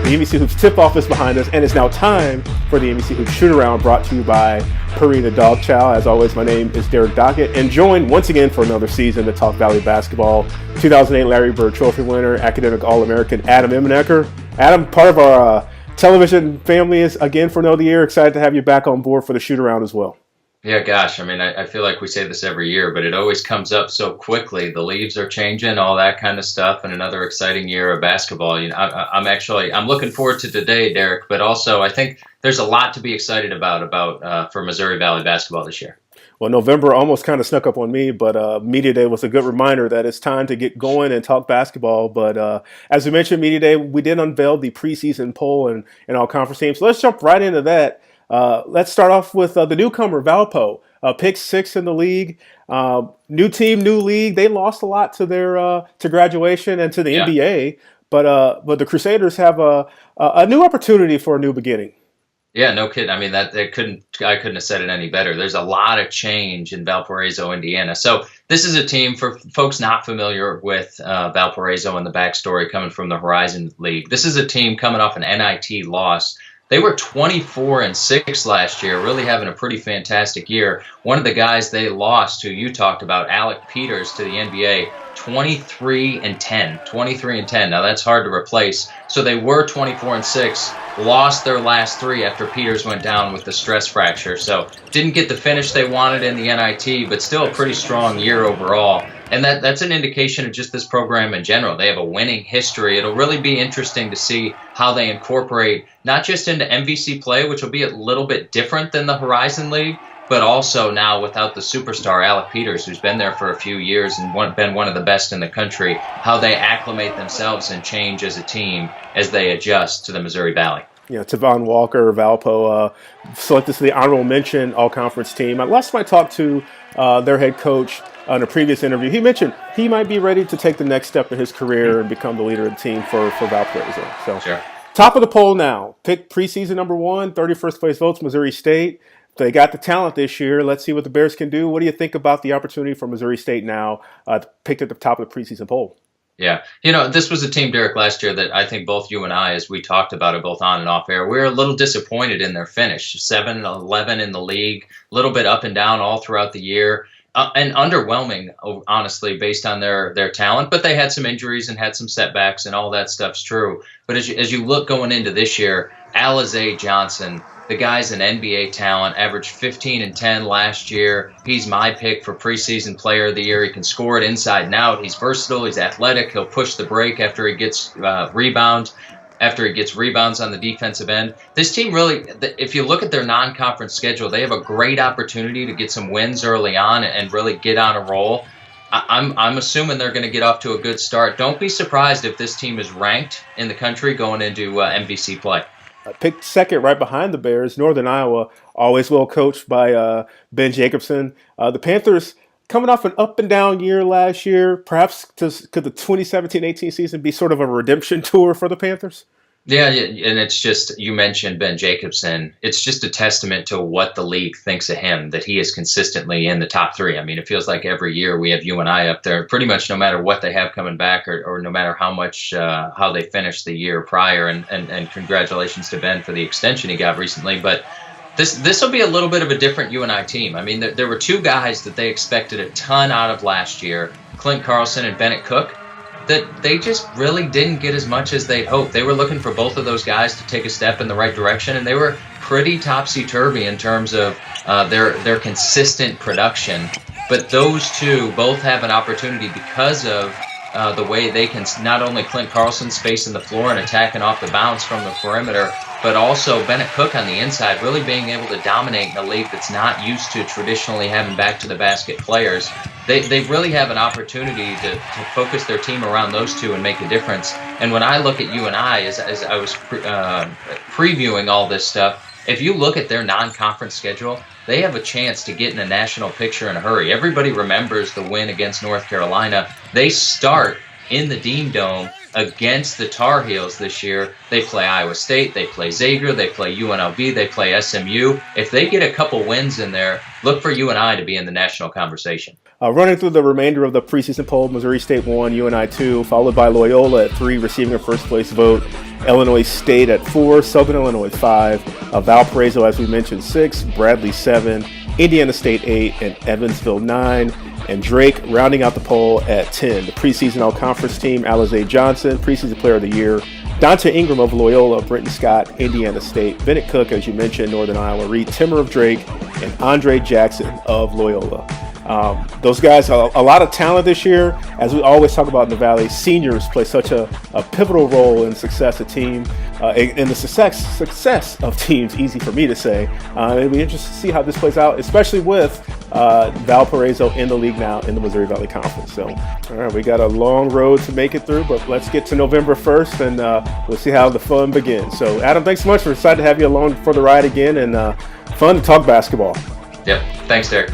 The NBC Hoops tip-off is behind us, and it's now time for the NBC Hoops Shootaround, brought to you by Purina Dog Chow. As always, my name is Derek Dockett, and joined once again for another season to talk Valley basketball, 2008 Larry Bird Trophy winner, academic All-American Adam Emmenecker. Adam, part of our television family is again for another year. Excited to have you back on board for the Shootaround as well. Yeah, gosh, I mean, I feel like we say this every year, but it always comes up so quickly. The leaves are changing, all that kind of stuff, and another exciting year of basketball. You know, I'm looking forward to today, Derek, but also I think there's a lot to be excited about for Missouri Valley basketball this year. Well, November almost kind of snuck up on me, but Media Day was a good reminder that it's time to get going and talk basketball. But as we mentioned, Media Day, we did unveil the preseason poll and all conference teams. So let's jump right into that. Let's start off with the newcomer, Valpo, picked 6th in the league. New team, new league. They lost a lot to their to graduation and to the NBA, but the Crusaders have a new opportunity for a new beginning. Yeah, no kidding. I mean, I couldn't have said it any better. There's a lot of change in Valparaiso, Indiana. So this is a team, for folks not familiar with Valparaiso and the backstory coming from the Horizon League. This is a team coming off an NIT loss. They were 24-6 last year, really having a pretty fantastic year. One of the guys they lost, who you talked about, Alec Peters, to the NBA, 23-10. 23-10. Now that's hard to replace. So they were 24-6, lost their last 3 after Peters went down with the stress fracture. So didn't get the finish they wanted in the NIT, but still a pretty strong year overall. And that's an indication of just this program in general. They have a winning history. It'll really be interesting to see how they incorporate not just into MVC play, which will be a little bit different than the Horizon League, but also now without the superstar Alec Peters, who's been there for a few years and been one of the best in the country, how they acclimate themselves and change as a team as they adjust to the Missouri Valley. Yeah, Tavon Walker, Valpo, selected to the honorable mention all-conference team. Last time I talked to their head coach in a previous interview, he mentioned he might be ready to take the next step in his career and become the leader of the team for Valparaiso. So, sure. Top of the poll now. Pick preseason number 1, 31st place votes, Missouri State. They got the talent this year. Let's see what the Bears can do. What do you think about the opportunity for Missouri State now, picked at the top of the preseason poll? Yeah. You know, this was a team, Derek, last year that I think both you and I, as we talked about it both on and off air, we were a little disappointed in their finish. 7-11 in the league, a little bit up and down all throughout the year. And underwhelming, honestly, based on their talent. But they had some injuries and had some setbacks, and all that stuff's true. But as you look going into this year, Alizé Johnson, the guy's an NBA talent, averaged 15 and 10 last year. He's my pick for preseason player of the year. He can score it inside and out. He's versatile. He's athletic. He'll push the break after he gets rebounds. After he gets rebounds on the defensive end. This team really, if you look at their non-conference schedule, they have a great opportunity to get some wins early on and really get on a roll. I'm assuming they're going to get off to a good start. Don't be surprised if this team is ranked in the country going into MVC play. Picked second right behind the Bears, Northern Iowa, always well coached by Ben Jacobson. The Panthers, coming off an up-and-down year last year, perhaps could the 2017-18 season be sort of a redemption tour for the Panthers? Yeah, and it's just, you mentioned Ben Jacobson. It's just a testament to what the league thinks of him, that he is consistently in the top 3. I mean, it feels like every year we have you and I up there, pretty much no matter what they have coming back or no matter how much, how they finished the year prior. And congratulations to Ben for the extension he got recently. But this will be a little bit of a different UNI team. I mean, there were 2 guys that they expected a ton out of last year, Clint Carlson and Bennett Cook, that they just really didn't get as much as they'd hoped. They were looking for both of those guys to take a step in the right direction, and they were pretty topsy-turvy in terms of their consistent production. But those 2 both have an opportunity because of the way they can, not only Clint Carlson spacing the floor and attacking off the bounce from the perimeter, but also Bennett Cook on the inside, really being able to dominate in a league that's not used to traditionally having back-to-the-basket players. They really have an opportunity to focus their team around those 2 and make a difference. And when I look at UNI, as I was previewing all this stuff, if you look at their non-conference schedule, they have a chance to get in a national picture in a hurry. Everybody remembers the win against North Carolina. They start in the Dean Dome against the Tar Heels this year. They play Iowa State, they play Xavier, they play UNLV, they play SMU. If they get a couple wins in there, look for UNI to be in the national conversation. Running through the remainder of the preseason poll, Missouri State 1, UNI 2, followed by Loyola at 3, receiving a first-place vote. Illinois State at 4, Southern Illinois 5, Valparaiso, as we mentioned, 6, Bradley 7, Indiana State 8, and Evansville 9. And Drake rounding out the poll at 10. The preseason all-conference team, Alizé Johnson, preseason player of the year. Dante Ingram of Loyola, Brenton Scott, Indiana State, Bennett Cook, as you mentioned, Northern Iowa, Reed Timmer of Drake, and Andre Jackson of Loyola. Those guys are a lot of talent this year. As we always talk about in the Valley, seniors play such a pivotal role in success of team, in the success of teams. Easy for me to say. It'll be interesting to see how this plays out, especially with Valparaiso in the league now in the Missouri Valley Conference. So, all right, we got a long road to make it through, but let's get to November 1st, and we'll see how the fun begins. So, Adam, thanks so much. We're excited to have you along for the ride again, and fun to talk basketball. Yep. Thanks, Derek.